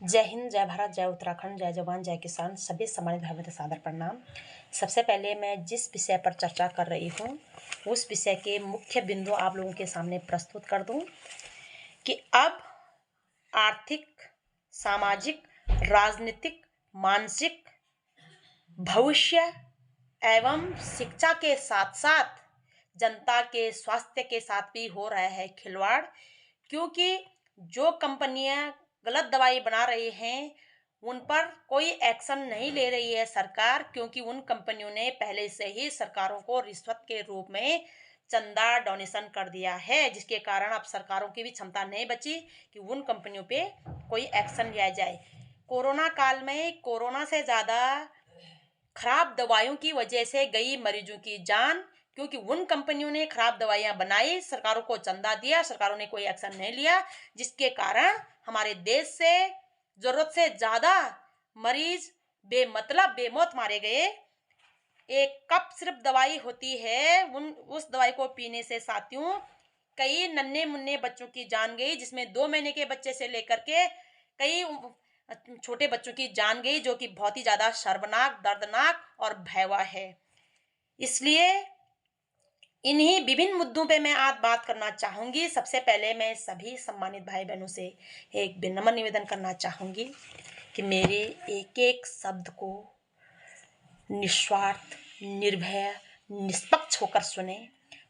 जय हिंद, जय भारत, जय उत्तराखंड, जय जवान, जय किसान। सभी सम्मानित भाई बहनों सादर प्रणाम। सबसे पहले मैं जिस विषय पर चर्चा कर रही हूँ उस विषय के मुख्य बिंदु आप लोगों के सामने प्रस्तुत कर दूं कि अब आर्थिक, सामाजिक, राजनीतिक, मानसिक, भविष्य एवं शिक्षा के साथ साथ जनता के स्वास्थ्य के साथ भी हो रहा है खिलवाड़। क्योंकि जो कंपनियां गलत दवाई बना रही हैं उन पर कोई एक्शन नहीं ले रही है सरकार, क्योंकि उन कंपनियों ने पहले से ही सरकारों को रिश्वत के रूप में चंदा डोनेशन कर दिया है, जिसके कारण अब सरकारों की भी क्षमता नहीं बची कि उन कंपनियों पे कोई एक्शन लिया जाए। कोरोना काल में कोरोना से ज़्यादा खराब दवाइयों की वजह से गई मरीजों की जान, क्योंकि उन कंपनियों ने खराब दवाइयां बनाई, सरकारों को चंदा दिया, सरकारों ने कोई एक्शन नहीं लिया, जिसके कारण हमारे देश से जरूरत से ज्यादा मरीज बेमतलब बेमौत मारे गए। एक कप सिर्फ दवाई होती है, उस दवाई को पीने से साथियों कई नन्हे मुन्ने बच्चों की जान गई, जिसमें 2 महीने के बच्चे से लेकर के कई छोटे बच्चों की जान गई, जो कि बहुत ही ज्यादा शर्मनाक, दर्दनाक और भयावह है। इसलिए इन्हीं विभिन्न मुद्दों पे मैं आज बात करना चाहूंगी। सबसे पहले मैं सभी सम्मानित भाई बहनों से एक विनम्र निवेदन करना चाहूंगी कि मेरे एक एक शब्द को निस्वार्थ, निर्भय, निष्पक्ष होकर सुने,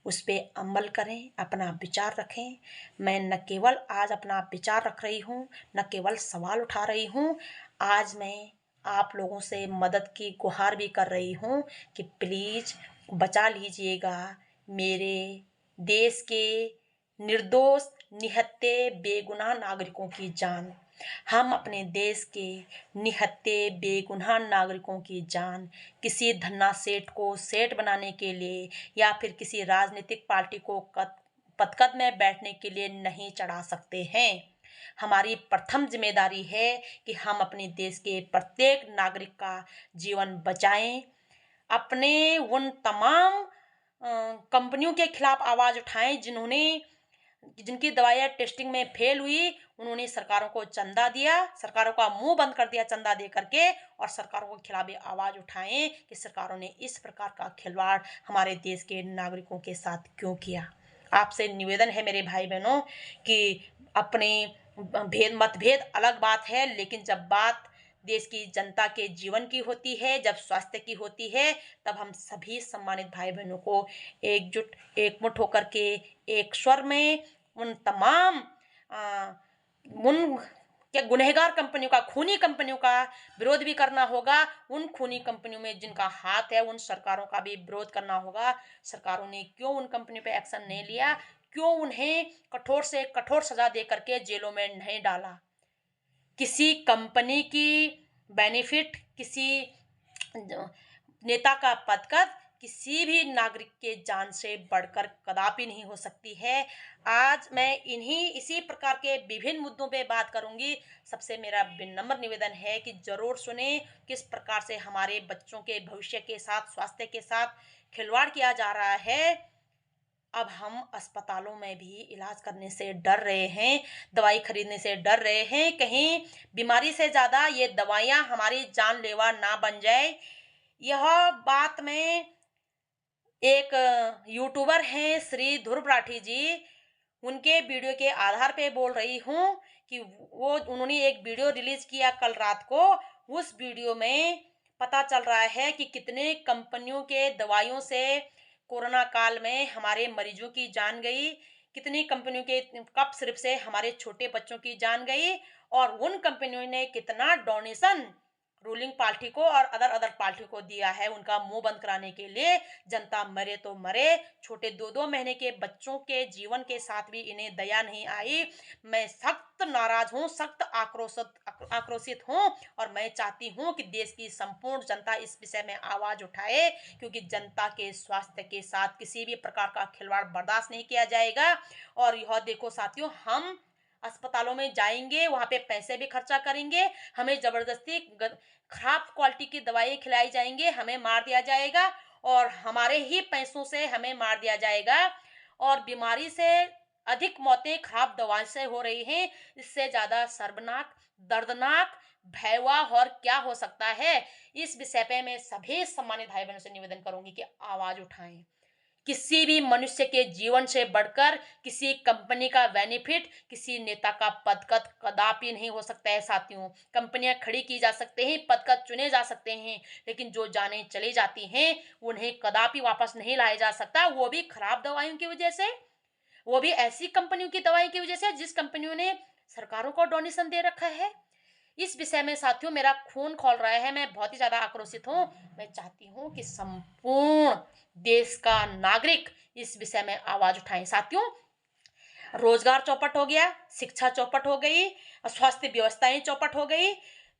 उस पे अमल करें, अपना विचार रखें। मैं न केवल आज अपना विचार रख रही हूँ, न केवल सवाल उठा रही हूँ, आज मैं आप लोगों से मदद की गुहार भी कर रही हूँ कि प्लीज बचा लीजिएगा मेरे देश के निर्दोष, निहत्थे, बेगुनाह नागरिकों की जान। हम अपने देश के निहत्थे, बेगुनाह नागरिकों की जान किसी धन्ना सेठ को सेठ बनाने के लिए या फिर किसी राजनीतिक पार्टी को पदकद में बैठने के लिए नहीं चढ़ा सकते हैं। हमारी प्रथम जिम्मेदारी है कि हम अपने देश के प्रत्येक नागरिक का जीवन बचाएं। अपने उन तमाम कंपनियों के खिलाफ आवाज उठाएं जिनकी दवाइयाँ टेस्टिंग में फेल हुई। उन्होंने सरकारों को चंदा दिया, सरकारों का मुंह बंद कर दिया चंदा दे करके, और सरकारों के खिलाफ भी आवाज उठाएं कि सरकारों ने इस प्रकार का खिलवाड़ हमारे देश के नागरिकों के साथ क्यों किया। आपसे निवेदन है मेरे भाई बहनों कि अपने मतभेद अलग बात है, लेकिन जब बात देश की जनता के जीवन की होती है, जब स्वास्थ्य की होती है, तब हम सभी सम्मानित भाई बहनों को एकमुठ होकर के एक स्वर में उन तमाम उन क्या गुनहगार कंपनियों का, खूनी कंपनियों का विरोध भी करना होगा। उन खूनी कंपनियों में जिनका हाथ है उन सरकारों का भी विरोध करना होगा। सरकारों ने क्यों उन कंपनियों पे एक्शन नहीं लिया, क्यों उन्हें कठोर से कठोर सजा दे करके जेलों में नहीं डाला। किसी कंपनी की बेनिफिट, किसी नेता का पदकद किसी भी नागरिक के जान से बढ़कर कदापि नहीं हो सकती है। आज मैं इसी प्रकार के विभिन्न मुद्दों पे बात करूंगी। सबसे मेरा विनम्र निवेदन है कि जरूर सुने किस प्रकार से हमारे बच्चों के भविष्य के साथ, स्वास्थ्य के साथ खिलवाड़ किया जा रहा है। अब हम अस्पतालों में भी इलाज करने से डर रहे हैं, दवाई खरीदने से डर रहे हैं, कहीं बीमारी से ज्यादा ये दवाइयां हमारी जानलेवा ना बन जाए। यह बात मैं एक यूट्यूबर हैं श्री ध्रुव राठी जी, उनके वीडियो के आधार पे बोल रही हूँ कि उन्होंने एक वीडियो रिलीज किया कल रात को। उस वीडियो में पता चल रहा है कि कितने कंपनियों के दवाइयों से कोरोना काल में हमारे मरीजों की जान गई, कितनी कंपनियों के कप सिरप से हमारे छोटे बच्चों की जान गई, और उन कंपनियों ने कितना डोनेशन रूलिंग पार्टी को और अदर पार्टी को दिया है उनका मुंह बंद कराने के लिए। जनता मरे तो मरे, छोटे 2-2 महीने के बच्चों के जीवन के साथ भी इन्हें दया नहीं आई। मैं सख्त नाराज हूँ, सख्त आक्रोशित हूँ, और मैं चाहती हूँ कि देश की संपूर्ण जनता इस विषय में आवाज उठाए, क्योंकि जनता के स्वास्थ्य के साथ किसी भी प्रकार का खिलवाड़ बर्दाश्त नहीं किया जाएगा। और यह देखो साथियों, हम अस्पतालों में जाएंगे, वहां पे पैसे भी खर्चा करेंगे, हमें जबरदस्ती खराब क्वालिटी की दवाई खिलाई जाएंगे, हमें मार दिया जाएगा, और हमारे ही पैसों से हमें मार दिया जाएगा। और बीमारी से अधिक मौतें खराब दवाओं से हो रही हैं। इससे ज़्यादा शर्मनाक, दर्दनाक, भयावह और क्या हो सकता है? इस विषय पे मैं सभी सम्मानित भाई-बहनों से निवेदन करूँगी कि आवाज़ उठाएँ। किसी भी मनुष्य के जीवन से बढ़कर किसी कंपनी का बेनिफिट, किसी नेता का पदकत कदापि नहीं हो सकता है साथियों। कंपनियां खड़ी की जा सकते हैं, पदकत चुने जा सकते हैं, लेकिन जो जानें चली जाती हैं, उन्हें कदापि वापस नहीं लाया जा सकता, वो भी खराब दवाइयों की वजह से, वो भी ऐसी कंपनियों की दवाई की वजह से जिस कंपनियों ने सरकारों को डोनेशन दे रखा है। इस विषय में साथियों मेरा खून खौल रहा है, मैं बहुत ही ज़्यादा आक्रोशित हूँ। मैं चाहती हूँ कि संपूर्ण देश का नागरिक इस विषय में आवाज़ उठाएँ। साथियों, रोजगार चौपट हो गया, शिक्षा चौपट हो गई, स्वास्थ्य व्यवस्थाएं चौपट हो गई,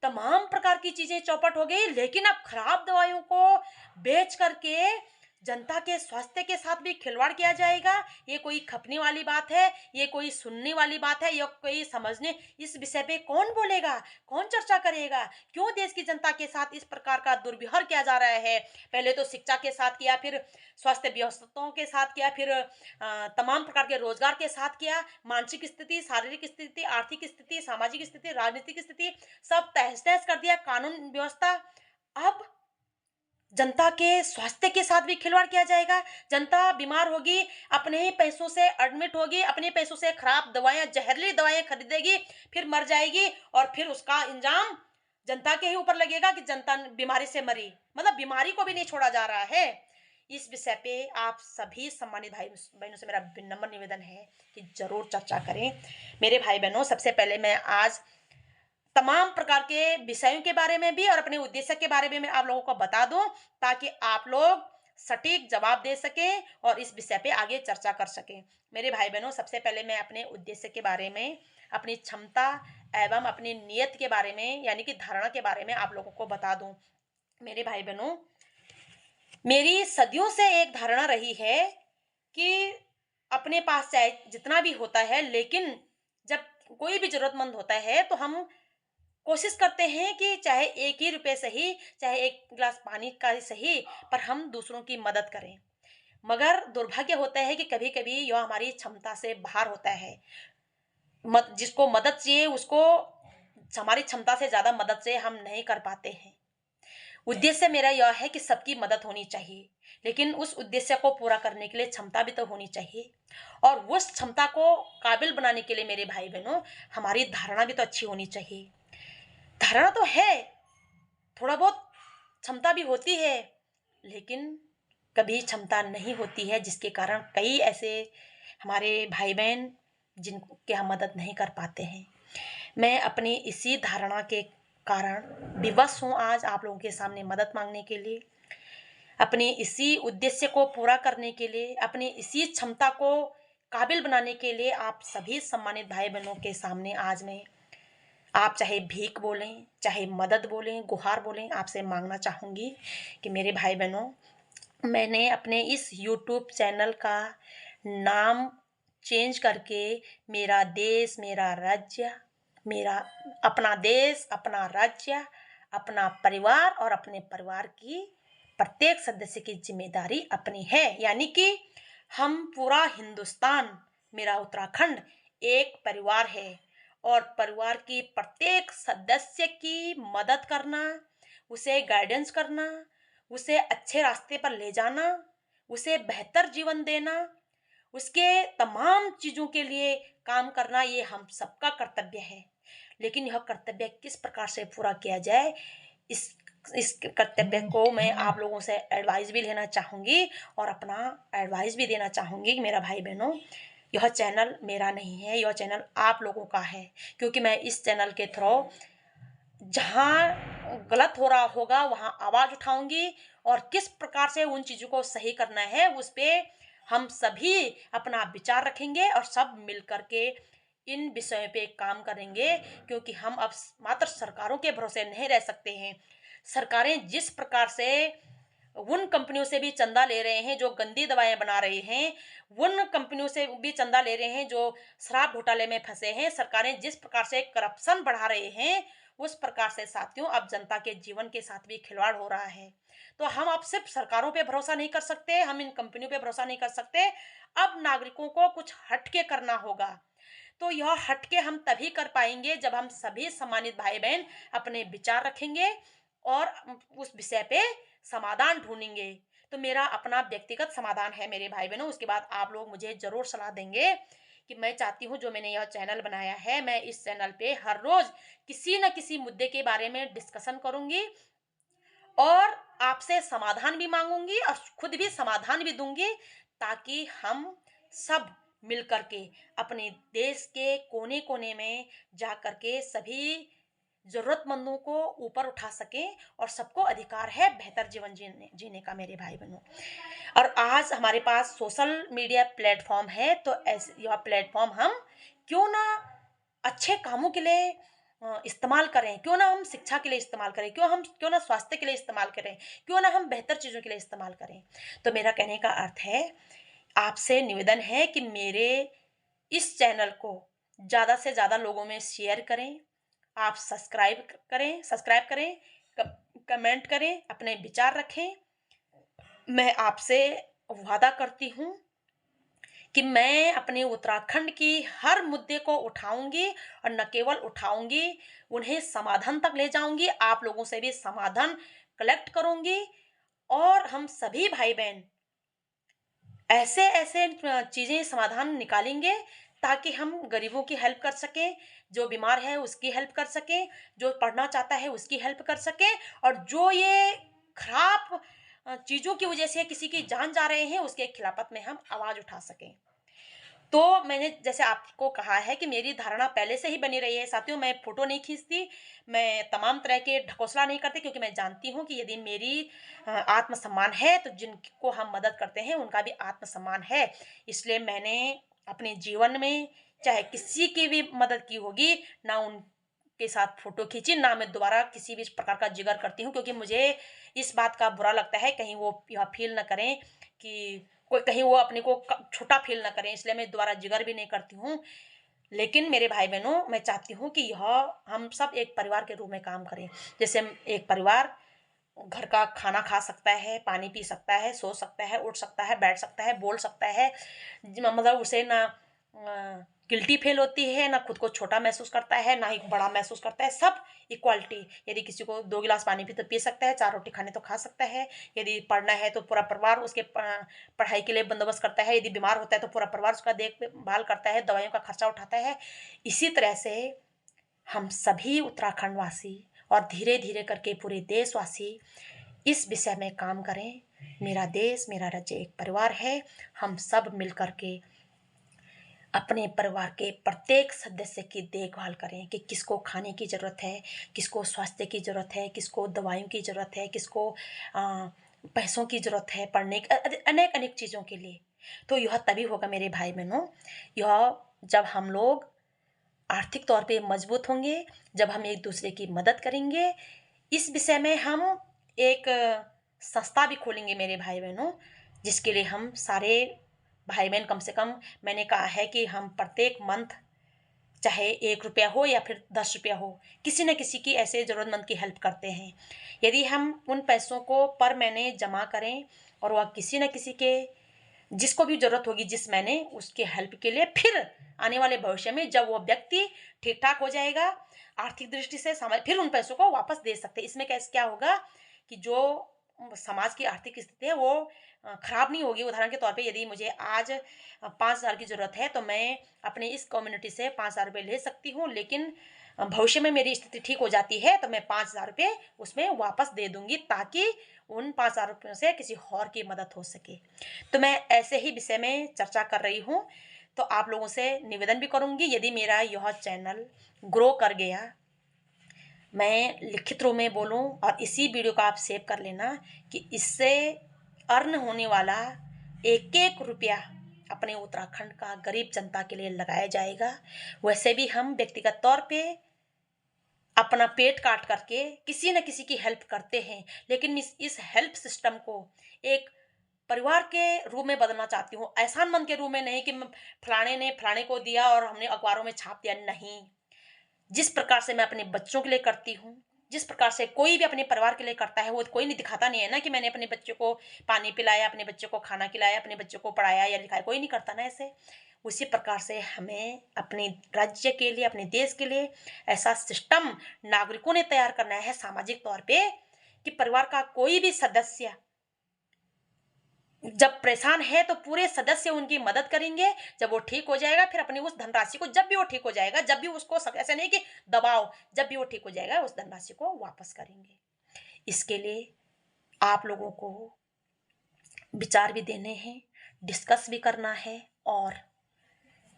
तमाम प्रकार की चीजें चौपट हो गई, लेकिन अब खराब दवाइयों को बेच करके जनता के स्वास्थ्य के साथ भी खिलवाड़ किया जाएगा। ये कोई खपने वाली बात है? ये कोई सुनने वाली बात है? या कोई समझने? इस विषय पे कौन बोलेगा? कौन चर्चा करेगा? क्यों देश की जनता के साथ इस प्रकार का दुर्व्यवहार किया जा रहा है? पहले तो शिक्षा के साथ किया, फिर स्वास्थ्य व्यवस्थाओं के साथ किया, फिर तमाम प्रकार के रोजगार के साथ किया। मानसिक स्थिति, शारीरिक स्थिति, आर्थिक स्थिति, सामाजिक स्थिति, राजनीतिक स्थिति सब तहस नहस कर दिया। कानून व्यवस्था, अब जनता के स्वास्थ्य के साथ भी खिलवाड़ किया जाएगा। जनता बीमार होगी, अपने ही पैसों से एडमिट होगी, अपने पैसों से खराब दवाएं, जहरीली दवाएं खरीदेगी, फिर मर जाएगी, और फिर उसका इंजाम जनता के ही ऊपर लगेगा कि जनता बीमारी से मरी। मतलब बीमारी को भी नहीं छोड़ा जा रहा है। इस विषय पे आप सभी सम्मानित भाई बहनों से मेरा विनम्र निवेदन है कि जरूर चर्चा करें। मेरे भाई बहनों, सबसे पहले मैं आज तमाम प्रकार के विषयों के बारे में भी और अपने उद्देश्य के बारे में मैं आप लोगों को बता दूं, ताकि आप लोग सटीक जवाब दे सकें और इस विषय पे आगे चर्चा कर सकें। मेरे भाई बहनों, सबसे पहले मैं अपने उद्देश्य के बारे में, अपनी क्षमता एवं अपनी नियत के बारे में, यानी कि धारणा के बारे में आप लोगों को बता दूं। मेरे भाई बहनों, मेरी सदियों से एक धारणा रही है कि अपने पास चाहे जितना भी होता है, लेकिन जब कोई भी जरूरतमंद होता है तो हम कोशिश करते हैं कि चाहे एक ही रुपए सही, चाहे एक गिलास पानी का ही सही, पर हम दूसरों की मदद करें। मगर दुर्भाग्य होता है कि कभी-कभी यह हमारी क्षमता से बाहर होता है। जिसको मदद चाहिए उसको हमारी क्षमता से ज़्यादा मदद से हम नहीं कर पाते हैं। उद्देश्य मेरा यह है कि सबकी मदद होनी चाहिए, लेकिन उस उद्देश्य को पूरा करने के लिए क्षमता भी तो होनी चाहिए, और उस क्षमता को काबिल बनाने के लिए मेरे भाई बहनों, हमारी धारणा भी तो अच्छी होनी चाहिए। धारणा तो है, थोड़ा बहुत क्षमता भी होती है, लेकिन कभी क्षमता नहीं होती है, जिसके कारण कई ऐसे हमारे भाई बहन जिनके हम मदद नहीं कर पाते हैं। मैं अपनी इसी धारणा के कारण विवश हूँ आज आप लोगों के सामने मदद मांगने के लिए, अपने इसी उद्देश्य को पूरा करने के लिए, अपनी इसी क्षमता को काबिल बनाने के लिए आप सभी सम्मानित भाई बहनों के सामने आज मैं, आप चाहे भीख बोलें, चाहे मदद बोलें, गुहार बोलें, आपसे मांगना चाहूँगी कि मेरे भाई बहनों, मैंने अपने इस यूट्यूब चैनल का नाम चेंज करके मेरा देश, मेरा राज्य, मेरा अपना देश, अपना राज्य, अपना परिवार और अपने परिवार की प्रत्येक सदस्य की जिम्मेदारी अपनी है। यानी कि हम पूरा हिंदुस्तान, मेरा उत्तराखंड एक परिवार है, और परिवार की प्रत्येक सदस्य की मदद करना, उसे गाइडेंस करना, उसे अच्छे रास्ते पर ले जाना, उसे बेहतर जीवन देना, उसके तमाम चीज़ों के लिए काम करना, ये हम सबका कर्तव्य है। लेकिन यह कर्तव्य किस प्रकार से पूरा किया जाए, इस कर्तव्य को मैं आप लोगों से एडवाइस भी लेना चाहूँगी और अपना एडवाइस भी देना चाहूँगी कि मेरा भाई बहनों, यह चैनल मेरा नहीं है, यह चैनल आप लोगों का है, क्योंकि मैं इस चैनल के थ्रू जहाँ गलत हो रहा होगा वहाँ आवाज़ उठाऊंगी, और किस प्रकार से उन चीज़ों को सही करना है उस पे हम सभी अपना विचार रखेंगे और सब मिल करके इन विषयों पे काम करेंगे, क्योंकि हम अब मात्र सरकारों के भरोसे नहीं रह सकते हैं। सरकारें जिस प्रकार से उन कंपनियों से भी चंदा ले रहे हैं जो गंदी दवाएं बना रहे हैं, उन कंपनियों से भी चंदा ले रहे हैं जो शराब घोटाले में फंसे हैं। सरकारें जिस प्रकार से करप्शन बढ़ा रहे हैं, उस प्रकार से साथियों अब जनता के जीवन के साथ भी खिलवाड़ हो रहा है। तो हम अब सिर्फ सरकारों पे भरोसा नहीं कर सकते, हम इन कंपनियों पे भरोसा नहीं कर सकते। अब नागरिकों को कुछ हटके करना होगा। तो यह हटके हम तभी कर पाएंगे जब हम सभी सम्मानित भाई बहन अपने विचार रखेंगे और उस विषय पे समाधान ढूंढेंगे। तो मेरा अपना व्यक्तिगत समाधान है मेरे भाई बहनों, उसके बाद आप लोग मुझे जरूर सलाह देंगे कि मैं चाहती हूँ जो मैंने यह चैनल बनाया है, मैं इस चैनल पे हर रोज किसी न किसी मुद्दे के बारे में डिस्कशन करूंगी और आपसे समाधान भी मांगूंगी और खुद भी समाधान भी दूंगी, ताकि हम सब मिल करके अपने देश के कोने कोने में जा करके सभी जरूरतमंदों को ऊपर उठा सकें और सबको अधिकार है बेहतर जीवन जीने जीने का मेरे भाई बहनों। और आज हमारे पास सोशल मीडिया प्लेटफॉर्म है, तो ऐसे यह प्लेटफॉर्म हम क्यों ना अच्छे कामों के लिए इस्तेमाल करें, क्यों ना हम शिक्षा के लिए इस्तेमाल करें, क्यों ना स्वास्थ्य के लिए इस्तेमाल करें, क्यों ना हम बेहतर चीज़ों के लिए इस्तेमाल करें। तो मेरा कहने का अर्थ है, आपसे निवेदन है कि मेरे इस चैनल को ज़्यादा से ज़्यादा लोगों में शेयर करें, आप सब्सक्राइब करें, कमेंट करें, अपने विचार रखें। मैं आपसे वादा करती हूँ कि मैं अपने उत्तराखंड की हर मुद्दे को उठाऊंगी और न केवल उठाऊंगी, उन्हें समाधान तक ले जाऊंगी, आप लोगों से भी समाधान कलेक्ट करूंगी और हम सभी भाई बहन ऐसे ऐसे चीजें समाधान निकालेंगे ताकि हम गरीबों की हेल्प कर सकें, जो बीमार है उसकी हेल्प कर सकें, जो पढ़ना चाहता है उसकी हेल्प कर सकें, और जो ये खराब चीजों की वजह से किसी की जान जा रहे हैं उसके खिलाफत में हम आवाज उठा सकें। तो मैंने जैसे आपको कहा है कि मेरी धारणा पहले से ही बनी रही है साथियों, मैं फोटो नहीं खींचती, मैं तमाम तरह के ढकोसला नहीं करती, क्योंकि मैं जानती हूँ कि यदि मेरी आत्मसम्मान है तो जिनको हम मदद करते हैं उनका भी आत्मसम्मान है। इसलिए मैंने अपने जीवन में चाहे किसी की भी मदद की होगी, ना उनके साथ फोटो खींची, ना मैं दोबारा किसी भी प्रकार का जिक्र करती हूँ, क्योंकि मुझे इस बात का बुरा लगता है कहीं वो यह फील न करें कि कोई कहीं वो अपने को छोटा फील ना करें, इसलिए मैं दोबारा जिक्र भी नहीं करती हूँ। लेकिन मेरे भाई बहनों, मैं चाहती हूँ कि यह हम सब एक परिवार के रूप में काम करें। जैसे एक परिवार घर का खाना खा सकता है, पानी पी सकता है, सो सकता है, उठ सकता है, बैठ सकता है, बोल सकता है, मतलब उसे ना गिल्टी फील होती है, ना खुद को छोटा महसूस करता है, ना ही बड़ा महसूस करता है, सब इक्वालिटी। यदि किसी को 2 गिलास पानी भी तो पी सकता है, 4 रोटी खाने तो खा सकता है, यदि पढ़ना है तो पूरा परिवार उसके पढ़ाई के लिए बंदोबस्त करता है, यदि बीमार होता है तो पूरा परिवार उसका देखभाल करता है, दवाइयों का खर्चा उठाता है। इसी तरह से हम सभी उत्तराखंड वासी और धीरे धीरे करके पूरे देशवासी इस विषय में काम करें। मेरा देश, मेरा राज्य एक परिवार है, हम सब मिल करके अपने परिवार के प्रत्येक सदस्य की देखभाल करें कि किसको खाने की ज़रूरत है, किसको स्वास्थ्य की ज़रूरत है, किसको दवाइयों की ज़रूरत है, किसको पैसों की ज़रूरत है पढ़ने की, अनेक अनेक चीज़ों के लिए। तो यह तभी होगा मेरे भाई बहनों, यह जब हम लोग आर्थिक तौर पे मजबूत होंगे, जब हम एक दूसरे की मदद करेंगे। इस विषय में हम एक संस्था भी खोलेंगे मेरे भाई बहनों, जिसके लिए हम सारे भाई बहन कम से कम, मैंने कहा है कि हम प्रत्येक मंथ चाहे 1 रुपया हो या फिर 10 रुपया हो, किसी न किसी की ऐसे ज़रूरतमंद की हेल्प करते हैं। यदि हम उन पैसों को पर महीने जमा करें और वह किसी न किसी के जिसको भी जरूरत होगी जिस महीने उसके हेल्प के लिए, फिर आने वाले भविष्य में जब वो व्यक्ति ठीक ठाक हो जाएगा आर्थिक दृष्टि से, फिर उन पैसों को वापस दे सकते हैं। इसमें कैसे क्या होगा कि जो समाज की आर्थिक स्थिति है वो खराब नहीं होगी। उदाहरण के तौर पे यदि मुझे आज 5,000 की जरूरत है तो मैं अपने इस कम्युनिटी से 5,000 रुपये ले सकती हूँ, लेकिन भविष्य में मेरी स्थिति ठीक हो जाती है तो मैं 5,000 रुपये उसमें वापस दे दूंगी, ताकि उन 5,000 रुपयों से किसी और की मदद हो सके। तो मैं ऐसे ही विषय में चर्चा कर रही हूँ, तो आप लोगों से निवेदन भी करूंगी, यदि मेरा यह चैनल ग्रो कर गया, मैं लिखित रूप में बोलूं और इसी वीडियो को आप सेव कर लेना कि इससे अर्न होने वाला एक एक रुपया अपने उत्तराखंड का गरीब जनता के लिए लगाया जाएगा। वैसे भी हम व्यक्तिगत तौर पे अपना पेट काट करके किसी न किसी की हेल्प करते हैं, लेकिन इस हेल्प सिस्टम को एक परिवार के रूप में बदलना चाहती हूँ। एहसान मंद के रूप में नहीं कि फलाने ने फलाने को दिया और हमने अखबारों में छाप दिया, नहीं। जिस प्रकार से मैं अपने बच्चों के लिए करती हूँ, जिस प्रकार से कोई भी अपने परिवार के लिए करता है, वो कोई नहीं दिखाता नहीं है ना कि मैंने अपने बच्चे को पानी पिलाया, अपने बच्चे को खाना खिलाया, अपने बच्चे को पढ़ाया या लिखाया, कोई नहीं करता ना ऐसे। उसी प्रकार से हमें अपने राज्य के लिए, अपने देश के लिए ऐसा सिस्टम नागरिकों ने तैयार करना है सामाजिक तौर पे कि परिवार का कोई भी सदस्य जब परेशान है तो पूरे सदस्य उनकी मदद करेंगे। जब वो ठीक हो जाएगा फिर अपनी उस धनराशि को, जब भी वो ठीक हो जाएगा, जब भी उसको ऐसा नहीं कि दबाओ, जब भी वो ठीक हो जाएगा उस धनराशि को वापस करेंगे। इसके लिए आप लोगों को विचार भी देने हैं, डिस्कस भी करना है और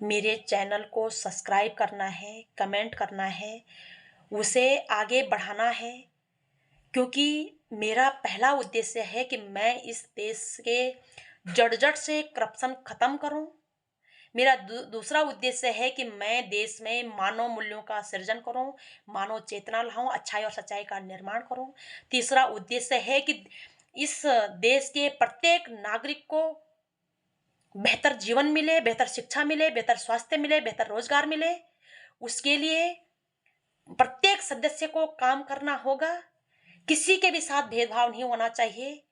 मेरे चैनल को सब्सक्राइब करना है, कमेंट करना है, उसे आगे बढ़ाना है, क्योंकि मेरा पहला उद्देश्य है कि मैं इस देश के जड़ से करप्शन खत्म करूं। मेरा दूसरा उद्देश्य है कि मैं देश में मानव मूल्यों का सृजन करूं, मानव चेतना लाऊं, अच्छाई और सच्चाई का निर्माण करूं। तीसरा उद्देश्य है कि इस देश के प्रत्येक नागरिक को बेहतर जीवन मिले, बेहतर शिक्षा मिले, बेहतर स्वास्थ्य मिले, बेहतर रोजगार मिले। उसके लिए प्रत्येक सदस्य को काम करना होगा। किसी के भी साथ भेदभाव नहीं होना चाहिए,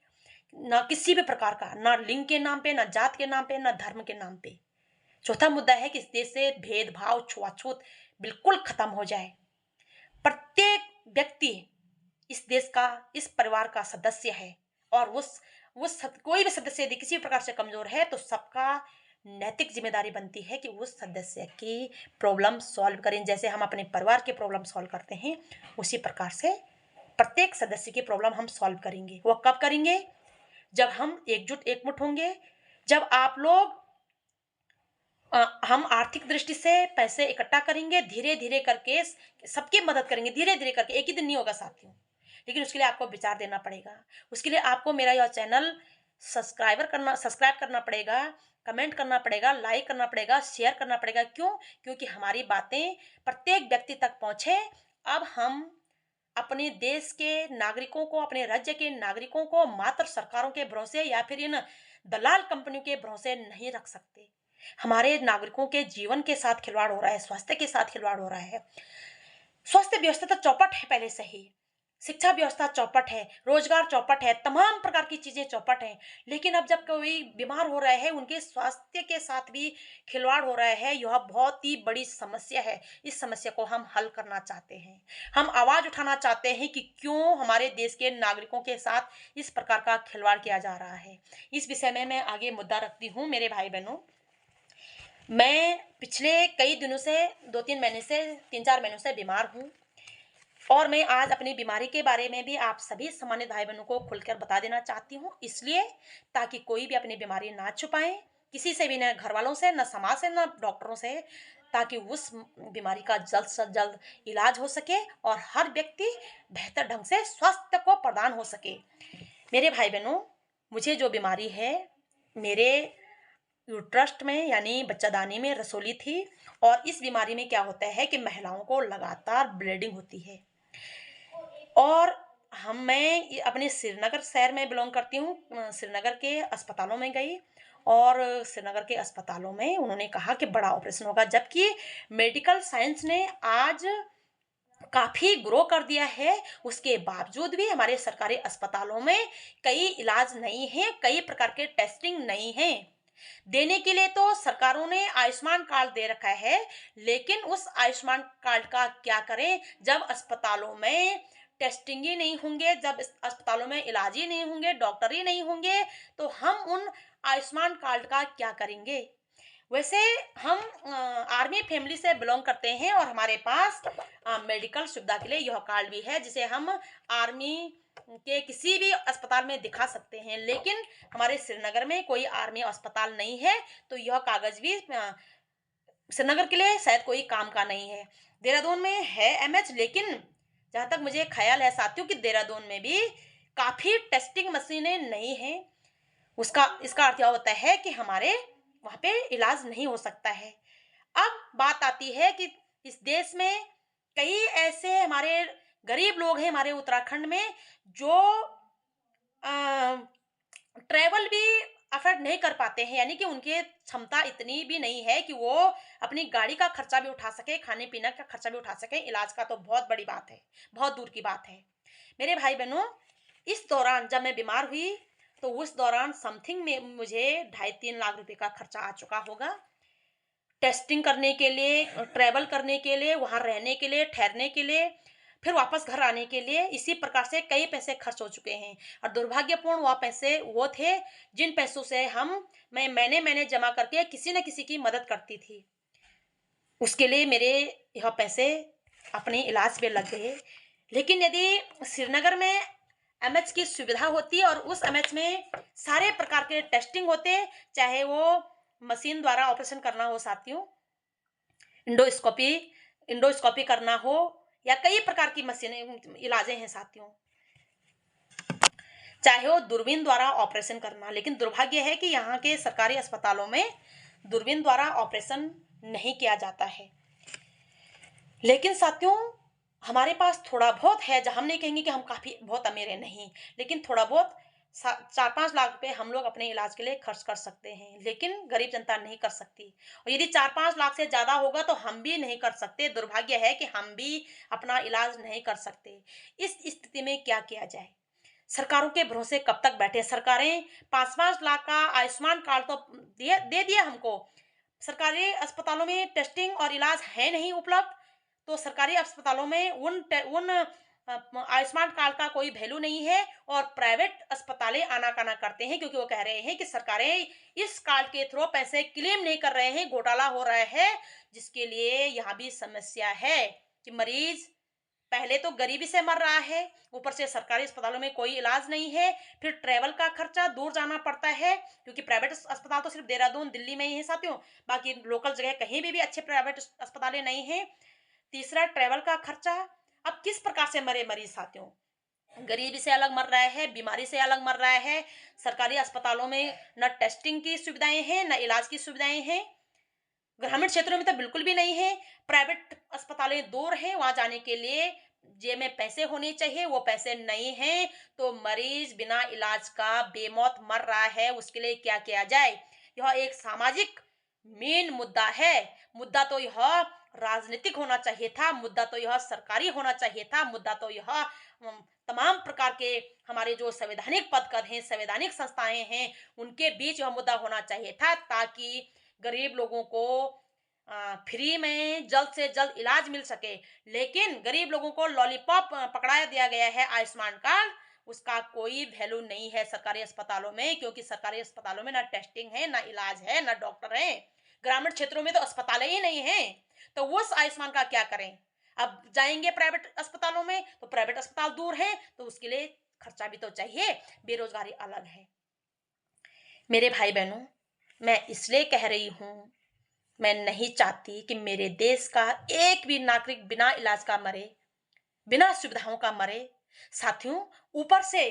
ना किसी भी प्रकार का, ना लिंग के नाम पे, ना जात के नाम पे, ना धर्म के नाम पे। चौथा मुद्दा है कि इस देश से भेदभाव, छुआछूत बिल्कुल खत्म हो जाए। प्रत्येक व्यक्ति इस देश का, इस परिवार का सदस्य है और कोई भी सदस्य यदि किसी प्रकार से कमजोर है तो सबका नैतिक जिम्मेदारी बनती है कि उस सदस्य की प्रॉब्लम सॉल्व करें। जैसे हम अपने परिवार के प्रॉब्लम सॉल्व करते हैं, उसी प्रकार से प्रत्येक सदस्य की प्रॉब्लम हम सॉल्व करेंगे। वो कब करेंगे? जब हम एकमुठ होंगे, जब आप लोग हम आर्थिक दृष्टि से पैसे इकट्ठा करेंगे, धीरे धीरे करके सबकी मदद करेंगे, धीरे धीरे करके। एक ही दिन नहीं होगा साथियों, लेकिन उसके लिए आपको विचार देना पड़ेगा। उसके लिए आपको मेरा यह चैनल सब्सक्राइब करना पड़ेगा, कमेंट करना पड़ेगा, लाइक करना पड़ेगा, शेयर करना पड़ेगा। क्यों? क्योंकि हमारी बातें प्रत्येक व्यक्ति तक पहुंचे। अब हम अपने देश के नागरिकों को, अपने राज्य के नागरिकों को मात्र सरकारों के भरोसे या फिर इन दलाल कंपनियों के भरोसे नहीं रख सकते। हमारे नागरिकों के जीवन के साथ खिलवाड़ हो रहा है, स्वास्थ्य के साथ खिलवाड़ हो रहा है। स्वास्थ्य व्यवस्था तो चौपट है पहले से ही, शिक्षा व्यवस्था चौपट है, रोजगार चौपट है, तमाम प्रकार की चीजें चौपट हैं। लेकिन अब जब कोई बीमार हो रहा है, उनके स्वास्थ्य के साथ भी खिलवाड़ हो रहा है, यह बहुत ही बड़ी समस्या है। इस समस्या को हम हल करना चाहते हैं। हम आवाज उठाना चाहते हैं कि क्यों हमारे देश के नागरिकों के साथ इस प्रकार का खिलवाड़ किया जा रहा है। इस विषय में मैं आगे मुद्दा रखती हूँ। मेरे भाई बहनों, मैं पिछले कई दिनों से, 2-3 महीने से, 3-4 महीनों से बीमार हूँ और मैं आज अपनी बीमारी के बारे में भी आप सभी सम्मानित भाई बहनों को खुलकर बता देना चाहती हूँ, इसलिए ताकि कोई भी अपनी बीमारी ना छुपाए, किसी से भी, न घर वालों से, न समाज से, न डॉक्टरों से, ताकि उस बीमारी का जल्द से जल्द इलाज हो सके और हर व्यक्ति बेहतर ढंग से स्वास्थ्य को प्रदान हो सके। मेरे भाई बहनों, मुझे जो बीमारी है, मेरे ट्रस्ट में यानी बच्चादानी में रसोली थी। और इस बीमारी में क्या होता है कि महिलाओं को लगातार ब्लीडिंग होती है। और मैं अपने श्रीनगर शहर में बिलोंग करती हूँ। श्रीनगर के अस्पतालों में गई और श्रीनगर के अस्पतालों में उन्होंने कहा कि बड़ा ऑपरेशन होगा, जबकि मेडिकल साइंस ने आज काफी ग्रो कर दिया है। उसके बावजूद भी हमारे सरकारी अस्पतालों में कई इलाज नहीं है, कई प्रकार के टेस्टिंग नहीं है। देने के लिए तो सरकारों ने आयुष्मान कार्ड दे रखा है, लेकिन उस आयुष्मान कार्ड का क्या करें जब अस्पतालों में टेस्टिंग ही नहीं होंगे, जब अस्पतालों में इलाज ही नहीं होंगे, डॉक्टर ही नहीं होंगे, तो हम उन आयुष्मान कार्ड का क्या करेंगे। वैसे हम आर्मी फैमिली से बिलोंग करते हैं और हमारे पास मेडिकल सुविधा के लिए यह कार्ड भी है, जिसे हम आर्मी के किसी भी अस्पताल में दिखा सकते हैं। लेकिन हमारे श्रीनगर में कोई आर्मी अस्पताल नहीं है, तो यह कागज भी श्रीनगर के लिए शायद कोई काम का नहीं है। देहरादून में है एमएच, लेकिन जहां तक मुझे ख्याल है साथियों कि देहरादून में भी काफी टेस्टिंग मशीनें नहीं है। इसका अर्थ यह होता है कि हमारे वहां पे इलाज नहीं हो सकता है। अब बात आती है कि इस देश में कई ऐसे हमारे गरीब लोग हैं हमारे उत्तराखंड में जो ट्रैवल भी अफोर्ड नहीं कर पाते हैं, यानी कि उनकी क्षमता इतनी भी नहीं है कि वो अपनी गाड़ी का खर्चा भी उठा सके, खाने पीने का खर्चा भी उठा सके, इलाज का तो बहुत बड़ी बात है, बहुत दूर की बात है। मेरे भाई बहनों, इस दौरान जब मैं बीमार हुई तो उस दौरान समथिंग में मुझे 2.5-3 लाख रुपए का खर्चा आ चुका होगा, टेस्टिंग करने के लिए, ट्रैवल करने के लिए, वहां रहने के लिए, ठहरने के लिए, फिर वापस घर आने के लिए। इसी प्रकार से कई पैसे खर्च हो चुके हैं और दुर्भाग्यपूर्ण वह पैसे वो थे जिन पैसों से मैंने जमा करके किसी न किसी की मदद करती थी। उसके लिए मेरे यह पैसे अपने इलाज पे लग गए। लेकिन यदि श्रीनगर में एमएच की सुविधा होती और उस एमएच में सारे प्रकार के टेस्टिंग होते, चाहे वो मशीन द्वारा ऑपरेशन करना हो साथियों, इंडोस्कोपी इंडोस्कोपी करना हो, या कई प्रकार की मशीनें इलाजें हैं साथियों, चाहे वो दूरबीन द्वारा ऑपरेशन करना। लेकिन दुर्भाग्य है कि यहाँ के सरकारी अस्पतालों में दूरबीन द्वारा ऑपरेशन नहीं किया जाता है। लेकिन साथियों, हमारे पास थोड़ा बहुत है, जहाँ हम नहीं कहेंगे कि हम काफी बहुत अमीर हैं, नहीं, लेकिन थोड़ा बहुत 4-5 लाख रुपए हम लोग अपने इलाज के लिए खर्च कर सकते हैं, लेकिन गरीब जनता नहीं कर सकती। और यदि 4-5 लाख से ज्यादा होगा तो हम भी नहीं कर सकते। दुर्भाग्य है कि हम भी अपना इलाज नहीं कर सकते। इस स्थिति में क्या किया जाए? सरकारों के भरोसे कब तक बैठे? सरकारें 5-5 लाख का आयुष्मान कार्ड तो दे दिया हमको, सरकारी अस्पतालों में टेस्टिंग और इलाज है नहीं उपलब्ध, तो सरकारी अस्पतालों में उन आयुष्मान कार्ड का कोई वैल्यू नहीं है और प्राइवेट अस्पतालें आनाकानी करते हैं, क्योंकि वो कह रहे हैं कि सरकारें इस कार्ड के थ्रू पैसे क्लेम नहीं कर रहे हैं, घोटाला हो रहा है, जिसके लिए यहाँ भी समस्या है कि मरीज पहले तो गरीबी से मर रहा है, ऊपर से सरकारी अस्पतालों में कोई इलाज नहीं है, फिर ट्रैवल का खर्चा, दूर जाना पड़ता है, क्योंकि प्राइवेट अस्पताल तो सिर्फ देहरादून दिल्ली में ही है साथियों, बाकी लोकल जगह कहीं भी अच्छे प्राइवेट अस्पतालें नहीं है। तीसरा ट्रैवल का खर्चा। अब किस प्रकार से मरे मरीज साथियों? गरीबी से अलग मर रहा है, बीमारी से अलग मर रहा है, सरकारी अस्पतालों में न टेस्टिंग की सुविधाएं हैं न इलाज की सुविधाएं हैं, ग्रामीण क्षेत्रों में तो बिल्कुल भी नहीं है, प्राइवेट अस्पतालें दूर हैं, वहां जाने के लिए जेब में पैसे होने चाहिए, वो पैसे नहीं हैं, तो मरीज बिना इलाज का बेमौत मर रहा है। उसके लिए क्या किया जाए? यह एक सामाजिक मेन मुद्दा है। मुद्दा तो यह राजनीतिक होना चाहिए था, मुद्दा तो यह सरकारी होना चाहिए था, मुद्दा तो यह तमाम प्रकार के हमारे जो संवैधानिक पद हैं, संवैधानिक संस्थाएं हैं, उनके बीच यह मुद्दा होना चाहिए था, ताकि गरीब लोगों को फ्री में जल्द से जल्द इलाज मिल सके। लेकिन गरीब लोगों को लॉलीपॉप पकड़ा दिया गया है, आयुष्मान कार्ड, उसका कोई वैल्यू नहीं है सरकारी अस्पतालों में, क्योंकि सरकारी अस्पतालों में ना टेस्टिंग है, ना इलाज है, ना डॉक्टर है। ग्रामीण क्षेत्रों में तो अस्पताल ही नहीं है, तो उस आयुष्मान का क्या करें? अब जाएंगे प्राइवेट अस्पतालों में तो प्राइवेट अस्पताल दूर है, तो उसके लिए खर्चा भी तो चाहिए, बेरोजगारी अलग है। मेरे भाई बहनों, मैं इसलिए कह रही हूं, मैं नहीं चाहती कि मेरे देश का एक भी नागरिक बिना इलाज का मरे, बिना सुविधाओं का मरे। साथियों, ऊपर से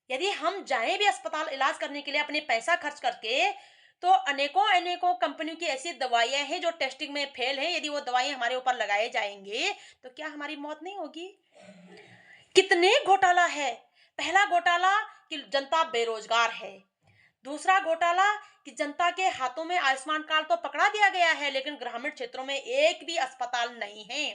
यदि हम जाएं भी अस्पताल इलाज करने के लिए अपने पैसा खर्च करके, तो अनेकों अनेकों कंपनियों की ऐसी दवाइयां हैं जो टेस्टिंग में फेल हैं, यदि वो दवाइयां हमारे ऊपर लगाए जाएंगे तो क्या हमारी मौत नहीं होगी? कितने घोटाला है। पहला घोटाला कि जनता बेरोजगार है, दूसरा घोटाला कि जनता के हाथों में आयुष्मान कार्ड तो पकड़ा दिया गया है, लेकिन ग्रामीण क्षेत्रों में एक भी अस्पताल नहीं है।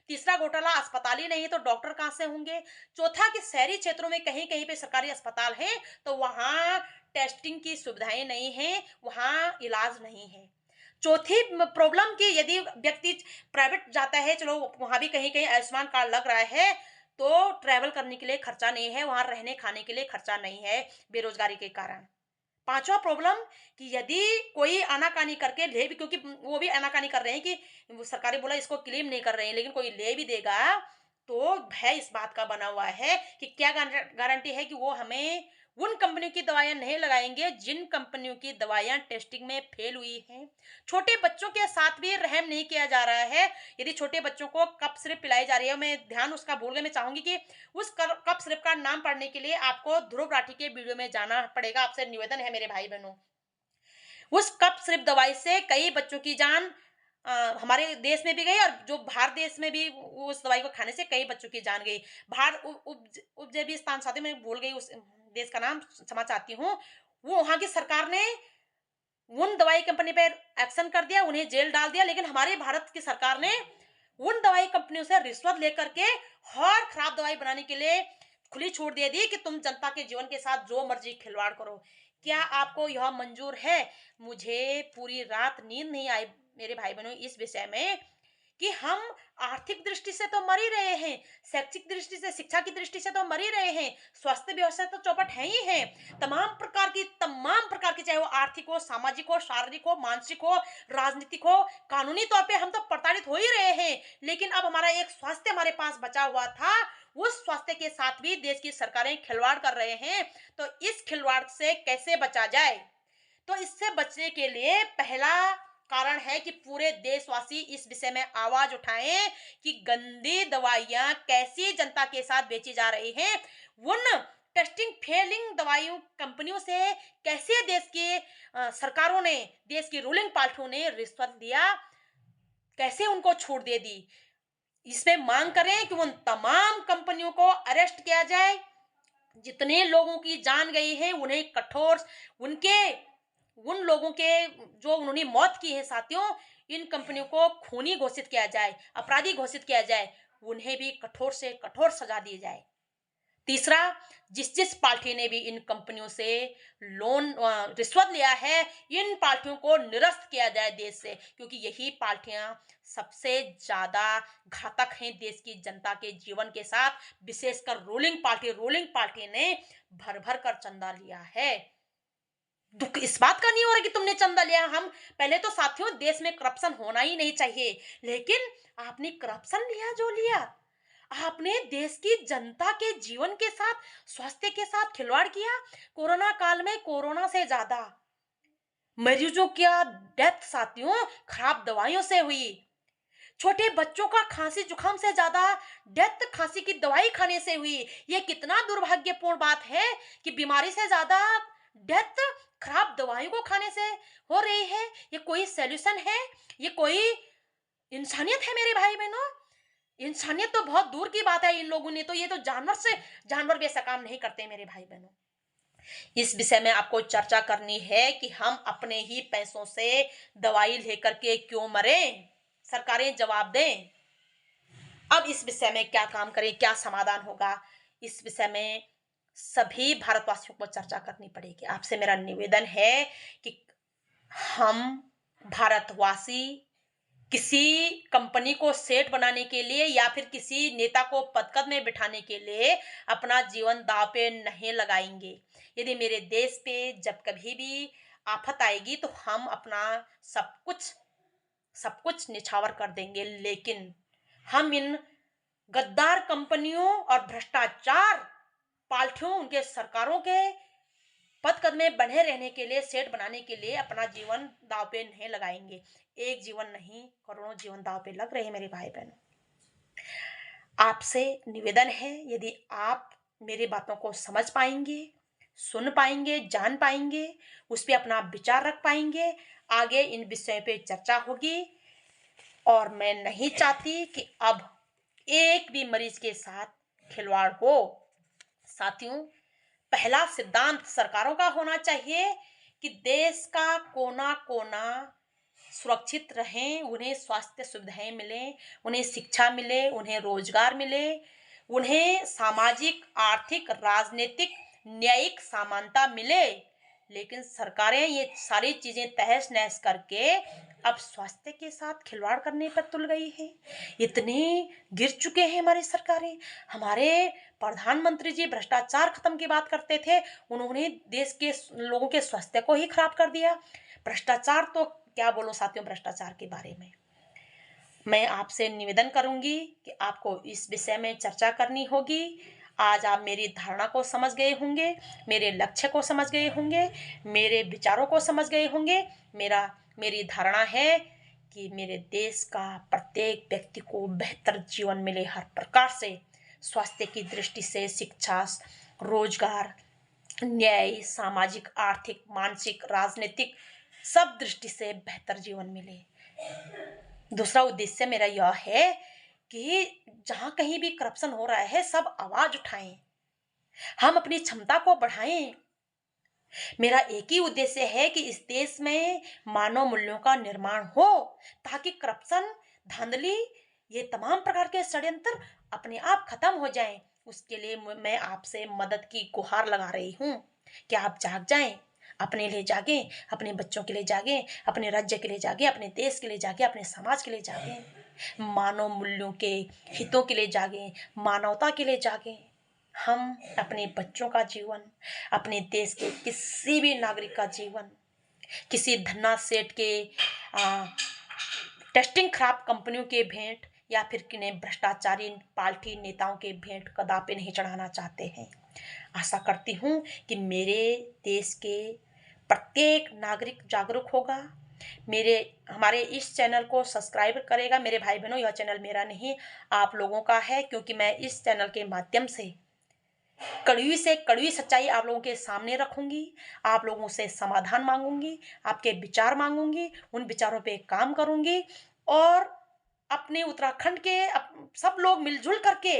तीसरा घोटाला, अस्पताल ही नहीं है तो डॉक्टर कहां से होंगे। चौथा कि शहरी क्षेत्रों में कहीं कहीं पे सरकारी अस्पताल है तो वहां टेस्टिंग की सुविधाएं नहीं है, वहां इलाज नहीं है। चौथी प्रॉब्लम कि यदि व्यक्ति प्राइवेट जाता है, चलो वहां भी कहीं कहीं आयुष्मान कार्ड लग रहा है, तो ट्रैवल करने के लिए खर्चा नहीं है, वहां रहने खाने के लिए खर्चा नहीं है, बेरोजगारी के कारण। पांचवा प्रॉब्लम कि यदि कोई आनाकानी करके ले भी, क्योंकि वो भी आनाकानी कर रहे हैं कि वो सरकारी बोला इसको क्लेम नहीं कर रहे हैं, लेकिन कोई ले भी देगा तो भय इस बात का बना हुआ है कि क्या गारंटी है कि वो हमें उन कंपनियों की दवाइयां नहीं लगाएंगे जिन कंपनियों की दवाइयां टेस्टिंग में फेल हुई हैं। छोटे बच्चों के साथ भी रहम नहीं किया जा रहा है। यदि छोटे बच्चों को कप सिरप पिलाई जा रही है, मैं ध्यान उसका भूल गई, मैं चाहूंगी कि उस कप सिरप का नाम पढ़ने के लिए आपको ध्रुव राठी के वीडियो में जाना पड़ेगा। आपसे निवेदन है मेरे भाई बहनों, उस कप सिरप दवाई से कई बच्चों की जान हमारे देश में भी गई और जो बाहर देश में भी उस दवाई को खाने से कई बच्चों की जान गई। बाहर उज्बेकिस्तान साथी मैं भूल गई उस देश का नाम, क्षमा चाहती हूँ। वो वहाँ की सरकार ने उन दवाई कंपनी पे एक्शन कर दिया, उन्हें जेल डाल दिया, लेकिन हमारे भारत की सरकार ने उन दवाई कंपनियों से रिश्वत लेकर के और खराब दवाई बनाने के लिए खुली छूट दे दी कि तुम जनता के जीवन के साथ जो मर्जी खिलवाड़ करो। क्या आपको यह मंजूर है? मुझे पूरी रात नींद नहीं आई मेरे भाई बहनों इस विषय में कि हम आर्थिक दृष्टि से तो मर ही रहे हैं, शैक्षिक दृष्टि से, शिक्षा की दृष्टि से तो मर ही रहे हैं, स्वास्थ्य व्यवस्था तो चौपट है ही है। तमाम प्रकार की, चाहे वो आर्थिक हो, सामाजिक हो, शारीरिक हो, मानसिक हो, राजनीतिक हो, कानूनी तौर पे हम तो प्रताड़ित हो ही रहे हैं। लेकिन अब हमारा एक स्वास्थ्य हमारे पास बचा हुआ था, उस स्वास्थ्य के साथ भी देश की सरकारें खिलवाड़ कर रहे हैं। तो इस खिलवाड़ से कैसे बचा जाए? तो इससे बचने के लिए पहला कारण है कि पूरे देशवासी इस विषय में आवाज उठाएं कि गंदी दवाइयां कैसी जनता के साथ बेची जा रही हैं। उन टेस्टिंग फेलिंग दवाइयों कंपनियों से कैसे देश की सरकारों ने, देश की रूलिंग पार्टियों ने रिश्वत दिया, कैसे उनको छूट दे दी। इसमें मांग करें कि उन तमाम कंपनियों को अरेस्ट किया जाए। जितने लोगों की जान गई है उन्हें कठोर, उनके उन लोगों के जो उन्होंने मौत की है साथियों, इन कंपनियों को खूनी घोषित किया जाए, अपराधी घोषित किया जाए, उन्हें भी कठोर से कठोर सजा दी जाए। तीसरा, जिस जिस पार्टी ने भी इन कंपनियों से रिश्वत लिया है, इन पार्टियों को निरस्त किया जाए देश से, क्योंकि यही पार्टियां सबसे ज्यादा घातक हैं देश की जनता के जीवन के साथ। विशेषकर रूलिंग पार्टी ने भर भर कर चंदा लिया है। दुख इस बात का नहीं हो रहा कि तुमने चंदा लिया। हम पहले तो साथियों, देश में करप्शन होना ही नहीं चाहिए, लेकिन आपने करप्शन लिया जो लिया, आपने देश की जनता के जीवन के साथ, स्वास्थ्य के साथ खिलवाड़ किया। कोरोना काल में कोरोना से ज्यादा मरीजों का डेथ साथियों खराब दवाइयों से हुई। छोटे बच्चों का खांसी जुकाम से ज्यादा डेथ खांसी की दवाई खाने से हुई। यह कितना दुर्भाग्यपूर्ण बात है कि बीमारी से ज्यादा डेथ खराब दवाइयों को खाने से हो रही है। ये कोई सॉल्यूशन है? ये कोई इंसानियत है मेरे भाई बहनों? इंसानियत तो बहुत दूर की बात है। इन लोगों ने तो, ये तो जानवर भी ऐसा काम नहीं करते मेरे भाई बहनों। इस विषय में आपको चर्चा करनी है कि हम अपने ही पैसों से दवाई लेकर के क्यों मरें? सरकारें जवाब दें। अब इस विषय में क्या काम करें, क्या समाधान होगा, इस विषय में सभी भारतवासियों को चर्चा करनी पड़ेगी। आपसे मेरा निवेदन है कि हम भारतवासी किसी कंपनी को सेठ बनाने के लिए या फिर किसी नेता को पदकद में बिठाने के लिए अपना जीवन दांव पे नहीं लगाएंगे। यदि मेरे देश पे जब कभी भी आफत आएगी तो हम अपना सब कुछ निछावर कर देंगे, लेकिन हम इन गद्दार कंपनियों और भ्रष्टाचार पार्टियों, उनके सरकारों के पदकद में बने रहने के लिए, सेठ बनाने के लिए अपना जीवन दांव पे नहीं लगाएंगे। एक जीवन नहीं, करोड़ों जीवन दांव पे लग रहे हैं मेरे भाई बहनों। आपसे निवेदन है, यदि आप मेरी बातों को समझ पाएंगे, सुन पाएंगे, जान पाएंगे, उस पर अपना विचार रख पाएंगे, आगे इन विषयों पे चर्चा होगी। और मैं नहीं चाहती कि अब एक भी मरीज के साथ खिलवाड़ हो। साथियों, पहला सिद्धांत सरकारों का होना चाहिए कि देश का कोना कोना सुरक्षित रहें, उन्हें स्वास्थ्य सुविधाएं मिलें, उन्हें शिक्षा मिले, उन्हें रोजगार मिले, उन्हें सामाजिक, आर्थिक, राजनीतिक, न्यायिक समानता मिले। लेकिन सरकारें ये सारी चीजें तहस नहस करके अब स्वास्थ्य के साथ खिलवाड़ करने पर तुल गई है। इतनी गिर चुके हैं हमारी सरकारें। हमारे प्रधानमंत्री जी भ्रष्टाचार खत्म की बात करते थे, उन्होंने देश के लोगों के स्वास्थ्य को ही खराब कर दिया। भ्रष्टाचार तो क्या बोलो साथियों, भ्रष्टाचार के बारे में मैं आपसे निवेदन करूंगी कि आपको इस विषय में चर्चा करनी होगी। आज आप मेरी धारणा को समझ गए होंगे, मेरे लक्ष्य को समझ गए होंगे, मेरे विचारों को समझ गए होंगे। मेरी धारणा है कि मेरे देश का प्रत्येक व्यक्ति को बेहतर जीवन मिले, हर प्रकार से, स्वास्थ्य की दृष्टि से, शिक्षा, रोजगार, न्याय, सामाजिक, आर्थिक, मानसिक, राजनीतिक, सब दृष्टि से बेहतर जीवन मिले। दूसरा उद्देश्य मेरा यह है कि जहाँ कहीं भी करप्शन हो रहा है सब आवाज उठाएं, हम अपनी क्षमता को बढ़ाएं। मेरा एक ही उद्देश्य है कि इस देश में मानव मूल्यों का निर्माण हो, ताकि करप्शन, धांधली, ये तमाम प्रकार के षड्यंत्र अपने आप खत्म हो जाएं। उसके लिए मैं आपसे मदद की गुहार लगा रही हूँ कि आप जाग जाएं, अपने लिए जागें, अपने बच्चों के लिए जागें, अपने राज्य के लिए जागें, अपने देश के लिए जागें, अपने समाज के लिए जागें, मानव मूल्यों के हितों के लिए जागें, मानवता के लिए जागें। हम अपने बच्चों का जीवन, अपने देश के किसी भी नागरिक का जीवन किसी धन्ना सेठ के टेस्टिंग खराब कंपनियों के भेंट या फिर किन्हें भ्रष्टाचारी पार्टी नेताओं के भेंट कदापि नहीं चढ़ाना चाहते हैं। आशा करती हूँ कि मेरे देश के प्रत्येक नागरिक जागरूक होगा, हमारे इस चैनल को सब्सक्राइब करेगा। मेरे भाई बहनों, यह चैनल मेरा नहीं, आप लोगों का है, क्योंकि मैं इस चैनल के माध्यम से कड़वी से कड़वी सच्चाई आप लोगों के सामने रखूंगी, आप लोगों से समाधान मांगूंगी, आपके विचार मांगूंगी, उन विचारों पे काम करूंगी और अपने उत्तराखंड के सब लोग मिलजुल करके,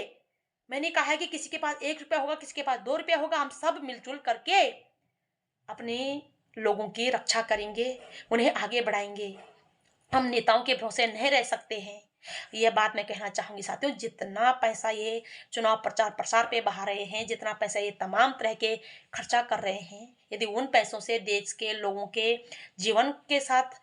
मैंने कहा है कि किसी के पास 1 रुपया होगा, किसी के पास 2 रुपया होगा, हम सब मिलजुल करके अपने लोगों की रक्षा करेंगे, उन्हें आगे बढ़ाएंगे। हम नेताओं के भरोसे नहीं रह सकते हैं। यह बात मैं कहना चाहूंगी साथियों, जितना पैसा ये चुनाव प्रचार प्रसार पे बहा रहे हैं, जितना पैसा ये तमाम तरह के खर्चा कर रहे हैं, यदि उन पैसों से देश के लोगों के जीवन के साथ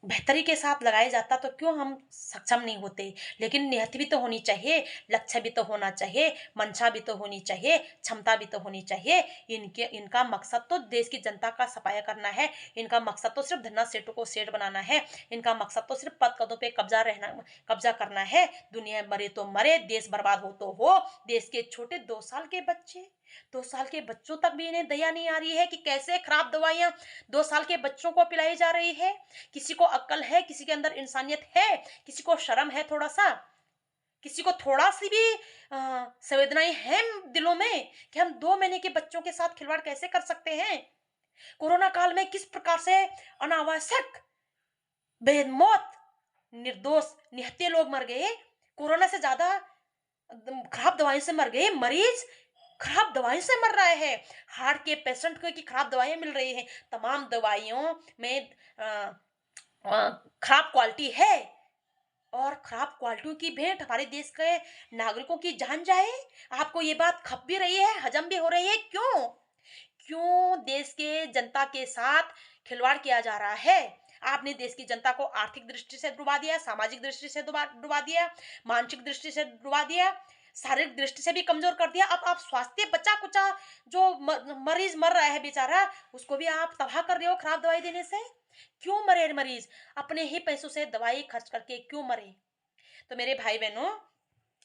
बेहतरी के साथ लगाया जाता तो क्यों हम सक्षम नहीं होते। लेकिन नियत भी तो होनी चाहिए, लक्ष्य भी तो होना चाहिए, मंशा भी तो होनी चाहिए, क्षमता भी तो होनी चाहिए। इनका मकसद तो देश की जनता का सफाया करना है, इनका मकसद तो सिर्फ धन्ना सेठों को सेठ बनाना है, इनका मकसद तो सिर्फ पद पदों पे कब्जा करना है। दुनिया मरे तो मरे, देश बर्बाद हो तो हो। देश के छोटे 2 साल के बच्चे, 2 साल के बच्चों तक भी इन्हें दया नहीं आ रही है कि कैसे खराब दवाइयां 2 साल के बच्चों को पिलाई जा रही है। किसी को अक्ल है, किसी के अंदर इंसानियत है, किसी को शर्म है थोड़ा सा, किसी को थोड़ा सी भी संवेदनाएं हैं दिलों में कि हम 2 महीने के बच्चों के साथ खिलवाड़ कैसे कर सकते हैं। कोरोना काल में किस प्रकार से अनावश्यक बेमौत निर्दोष निहत्थे लोग मर गए, कोरोना से ज्यादा खराब दवाइयों से मर गए। मरीज खराब दवाइयों से मर रहे हैं, हार्ट के पेशेंट को की खराब दवाइयां मिल रही हैं, तमाम दवाइयों में खराब क्वालिटी है और खराब क्वालिटियों की भेंट हमारे देश के नागरिकों की जान जाए। आपको ये बात खप भी रही है, हजम भी हो रही है, क्यों क्यों देश के जनता के साथ खिलवाड़ किया जा रहा है। आपने देश की जनता को आर्थिक दृष्टि से डुबा दिया, सामाजिक दृष्टि से डुबा दिया, मानसिक दृष्टि से डुबा दिया, शारीरिक दृष्टि से भी कमजोर कर दिया। अब आप स्वास्थ्य बचा कुचा जो मरीज मर रहा है बेचारा, उसको भी आप तबाह कर रहे हो खराब दवाई देने से। क्यों मरे मरीज, अपने ही पैसों से दवाई खर्च करके क्यों मरे। तो मेरे भाई बहनों,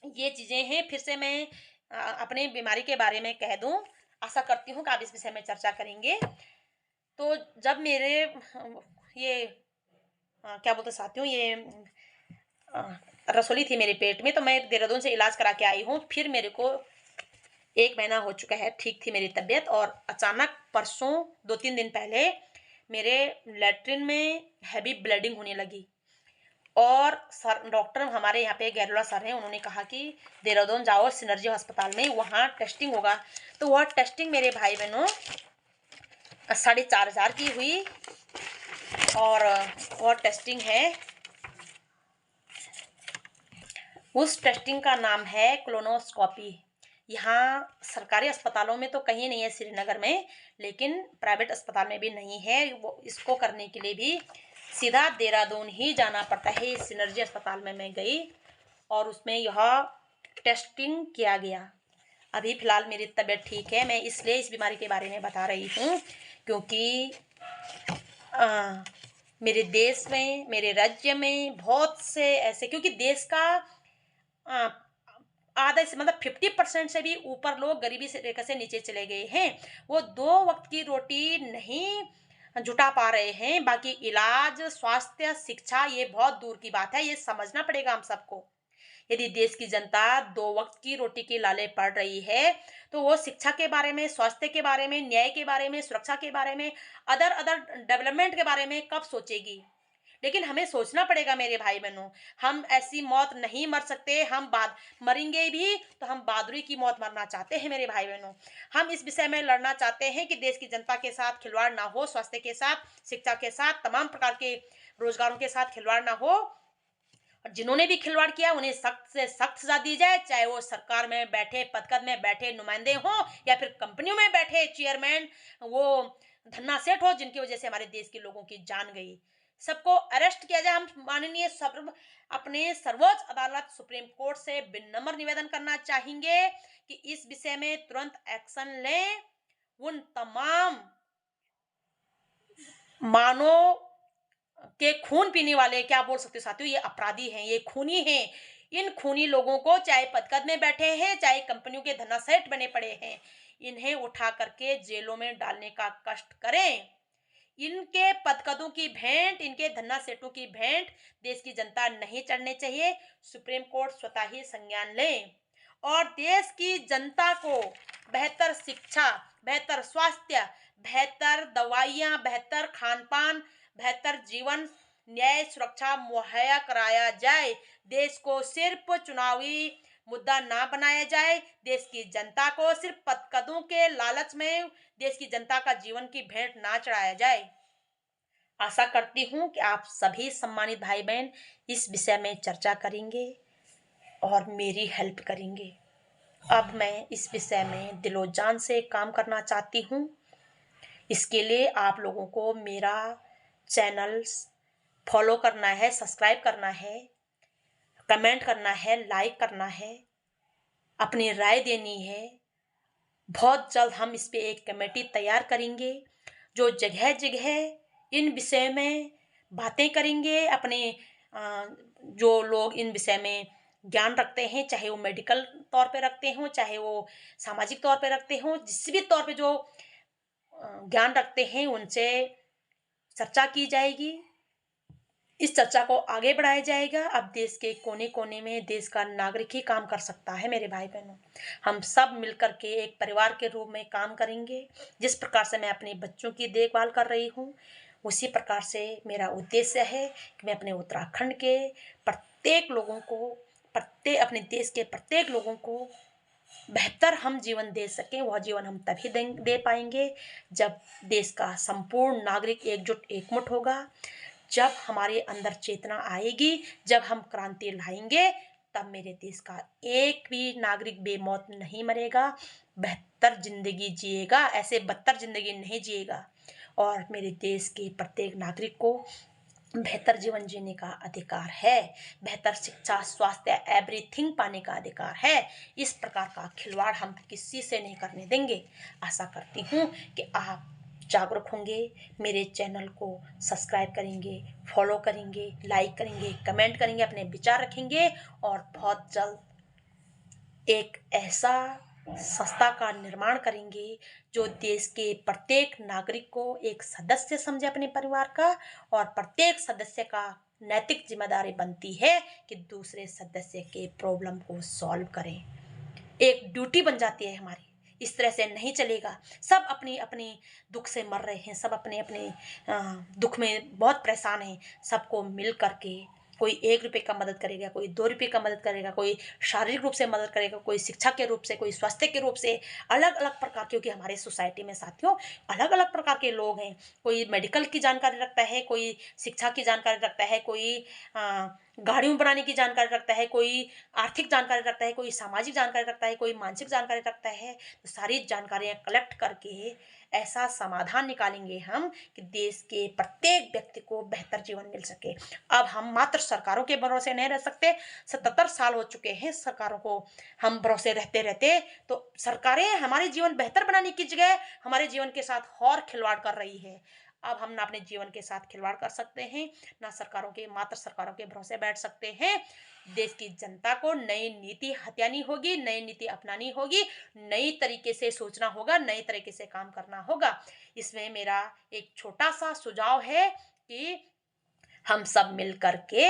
ये चीजें हैं। फिर से मैं अपने बीमारी के बारे में कह दूं, आशा करती हूँ कि आप इस विषय में चर्चा करेंगे। तो जब मेरे ये क्या बोलते साथियों, ये रसोली थी मेरे पेट में, तो मैं देहरादून से इलाज करा के आई हूँ। फिर मेरे को 1 महीना हो चुका है, ठीक थी मेरी तबीयत, और अचानक परसों 2-3 दिन पहले मेरे लैट्रिन में हैवी ब्लीडिंग होने लगी। और सर, डॉक्टर हमारे यहाँ पे गैरोला सर हैं, उन्होंने कहा कि देहरादून जाओ सिनर्जी अस्पताल में, वहाँ टेस्टिंग होगा। तो वह टेस्टिंग मेरे भाई बहनों 4,500 की हुई, और वह टेस्टिंग है, उस टेस्टिंग का नाम है कोलोनोस्कोपी। यहाँ सरकारी अस्पतालों में तो कहीं नहीं है श्रीनगर में, लेकिन प्राइवेट अस्पताल में भी नहीं है। वो इसको करने के लिए भी सीधा देहरादून ही जाना पड़ता है। इस सिनर्जी अस्पताल में मैं गई और उसमें यह टेस्टिंग किया गया। अभी फिलहाल मेरी तबीयत ठीक है, मैं इसलिए इस बीमारी के बारे में बता रही हूँ क्योंकि मेरे देश में, मेरे राज्य में बहुत से ऐसे, क्योंकि देश का आधा से मतलब 50% से भी ऊपर लोग गरीबी से रेखा से नीचे चले गए हैं। वो 2 वक्त की रोटी नहीं जुटा पा रहे हैं, बाकी इलाज, स्वास्थ्य, शिक्षा ये बहुत दूर की बात है। ये समझना पड़ेगा हम सबको। यदि देश की जनता 2 वक्त की रोटी के लाले पड़ रही है, तो वो शिक्षा के बारे में, स्वास्थ्य के बारे में, न्याय के बारे में, सुरक्षा के बारे में, अदर डेवलपमेंट के बारे में कब सोचेगी। लेकिन हमें सोचना पड़ेगा मेरे भाई बहनों, हम ऐसी मौत नहीं मर सकते। हम बाद मरेंगे भी तो हम बहादुरी की मौत मरना चाहते हैं मेरे भाई बहनों। हम इस विषय में लड़ना चाहते हैं कि देश की जनता के साथ खिलवाड़ ना हो, स्वास्थ्य के साथ, शिक्षा के साथ, तमाम प्रकार के रोजगारों के साथ खिलवाड़ ना हो। और जिन्होंने भी खिलवाड़ किया उन्हें सख्त से सख्त सजा दी जाए, चाहे वो सरकार में बैठे, पदकद में बैठे नुमाइंदे हों या फिर कंपनियों में बैठे चेयरमैन, वो धन्ना सेठ हो जिनकी वजह से हमारे देश के लोगों की जान गई। सबको अरेस्ट किया जाए। हम माननीय अपने सर्वोच्च अदालत सुप्रीम कोर्ट से विनम्र निवेदन करना चाहेंगे कि इस विषय में तुरंत एक्शन लें। उन तमाम मानव के खून पीने वाले, क्या बोल सकते हो साथियों, ये अपराधी हैं, ये खूनी हैं। इन खूनी लोगों को, चाहे पदकद में बैठे हैं, चाहे कंपनियों के धन्नासेठ बने पड़े हैं, इन्हें उठा करके जेलों में डालने का कष्ट करें। इनके पदकदों की भेंट, इनके धन्ना सेठों की भेंट देश की जनता नहीं चढ़ने चाहिए। सुप्रीम कोर्ट स्वतः ही संज्ञान ले और देश की जनता को बेहतर शिक्षा, बेहतर स्वास्थ्य, बेहतर दवाइयाँ, बेहतर खान पान, बेहतर जीवन, न्याय, सुरक्षा मुहैया कराया जाए। देश को सिर्फ चुनावी मुद्दा ना बनाया जाए। देश की जनता को सिर्फ पदकदों के लालच में देश की जनता का जीवन की भेंट ना चढ़ाया जाए। आशा करती हूँ कि आप सभी सम्मानित भाई बहन इस विषय में चर्चा करेंगे और मेरी हेल्प करेंगे। अब मैं इस विषय में दिलो जान से काम करना चाहती हूँ। इसके लिए आप लोगों को मेरा चैनल फॉलो करना है, सब्सक्राइब करना है, कमेंट करना है, लाइक करना है, अपनी राय देनी है। बहुत जल्द हम इस पे एक कमेटी तैयार करेंगे जो जगह जगह इन विषय में बातें करेंगे। अपने जो लोग इन विषय में ज्ञान रखते हैं, चाहे वो मेडिकल तौर पे रखते हों, चाहे वो सामाजिक तौर पे रखते हों, जिस भी तौर पे जो ज्ञान रखते हैं, उनसे चर्चा की जाएगी। इस चर्चा को आगे बढ़ाया जाएगा। अब देश के कोने कोने में देश का नागरिक ही काम कर सकता है मेरे भाई बहनों। हम सब मिलकर के एक परिवार के रूप में काम करेंगे। जिस प्रकार से मैं अपने बच्चों की देखभाल कर रही हूँ, उसी प्रकार से मेरा उद्देश्य है कि मैं अपने उत्तराखंड के प्रत्येक लोगों को, अपने देश के प्रत्येक लोगों को बेहतर हम जीवन दे सकें। वह जीवन हम तभी दे पाएंगे जब देश का संपूर्ण नागरिक एकजुट एकमुठ होगा, जब हमारे अंदर चेतना आएगी, जब हम क्रांति लाएंगे, तब मेरे देश का एक भी नागरिक बेमौत नहीं मरेगा, बेहतर जिंदगी जिएगा, ऐसे बदतर जिंदगी नहीं जिएगा। और मेरे देश के प्रत्येक नागरिक को बेहतर जीवन जीने का अधिकार है, बेहतर शिक्षा, स्वास्थ्य, एवरीथिंग पाने का अधिकार है। इस प्रकार का खिलवाड़ हम किसी से नहीं करने देंगे। आशा करती हूँ कि आप जागरूक होंगे, मेरे चैनल को सब्सक्राइब करेंगे, फॉलो करेंगे, लाइक करेंगे, कमेंट करेंगे, अपने विचार रखेंगे और बहुत जल्द एक ऐसा संस्था का निर्माण करेंगे जो देश के प्रत्येक नागरिक को एक सदस्य समझे अपने परिवार का, और प्रत्येक सदस्य का नैतिक जिम्मेदारी बनती है कि दूसरे सदस्य के प्रॉब्लम को सॉल्व करें। एक ड्यूटी बन जाती है हमारी। इस तरह से नहीं चलेगा। सब अपनी अपनी दुख से मर रहे हैं, सब अपने अपने दुख में बहुत परेशान हैं। सबको मिल करके कोई 1 रुपये का मदद करेगा, कोई 2 रुपये का मदद करेगा, कोई शारीरिक रूप से मदद करेगा, कोई शिक्षा के रूप से, कोई स्वास्थ्य के रूप से, अलग अलग प्रकार, क्योंकि हमारे सोसाइटी में साथियों अलग अलग प्रकार के लोग हैं। कोई मेडिकल की जानकारी रखता है, कोई शिक्षा की जानकारी रखता है, कोई गाड़ियों बनाने की जानकारी रखता है, कोई आर्थिक जानकारी रखता है, कोई सामाजिक जानकारी रखता है, कोई मानसिक जानकारी रखता है। तो सारी जानकारियां कलेक्ट करके ऐसा समाधान निकालेंगे हम कि देश के प्रत्येक व्यक्ति को बेहतर जीवन मिल सके। अब हम मात्र सरकारों के भरोसे नहीं रह सकते। 77 साल हो चुके हैं सरकारों को हम भरोसे रहते रहते। तो सरकारें हमारे जीवन बेहतर बनाने की जगह हमारे जीवन के साथ और खिलवाड़ कर रही है। अब हम ना अपने जीवन के साथ खिलवाड़ कर सकते हैं, ना मात्र सरकारों के भरोसे बैठ सकते हैं। देश की जनता को नई नीति हथियानी होगी, नई नीति अपनानी होगी, नई तरीके से सोचना होगा, नई तरीके से काम करना होगा। इसमें मेरा एक छोटा सा सुझाव है कि हम सब मिल करके